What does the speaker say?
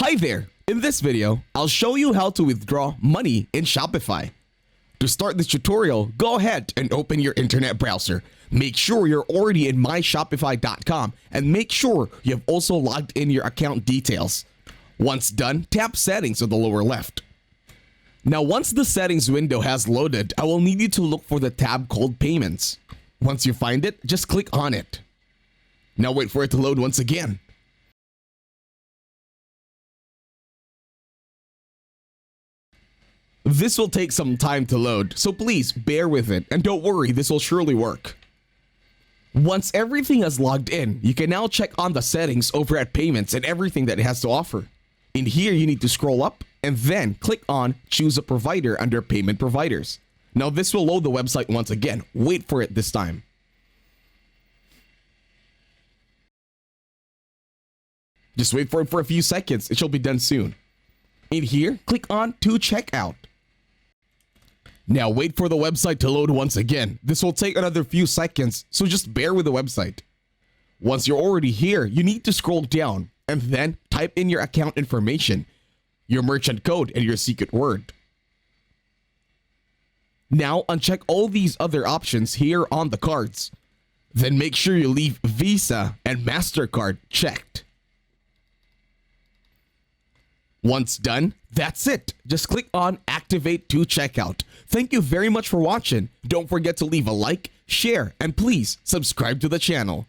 Hi there! In this video, I'll show you how to withdraw money in Shopify. To start this tutorial, go ahead and open your internet browser. Make sure you're already in myshopify.com and make sure you have also logged in your account details. Once done, tap Settings on the lower left. Now once the settings window has loaded, I will need you to look for the tab called Payments. Once you find it, just click on it. Now wait for it to load once again. This will take some time to load, so please bear with it and don't worry, this will surely work. Once everything is logged in, you can now check on the settings over at Payments and everything that it has to offer. In here, you need to scroll up and then click on Choose a Provider under Payment Providers. Now this will load the website once again. Wait for it this time. Just wait for it for a few seconds. It shall be done soon. In here, click on To Checkout. Now wait for the website to load once again. This will take another few seconds, so just bear with the website. Once you're already here, you need to scroll down and then type in your account information, your merchant code, and your secret word. Now uncheck all these other options here on the cards. Then make sure you leave Visa and MasterCard checked. Once done, that's it. Just click on Activate to Checkout. Thank you very much for watching. Don't forget to leave a like, share, and please subscribe to the channel.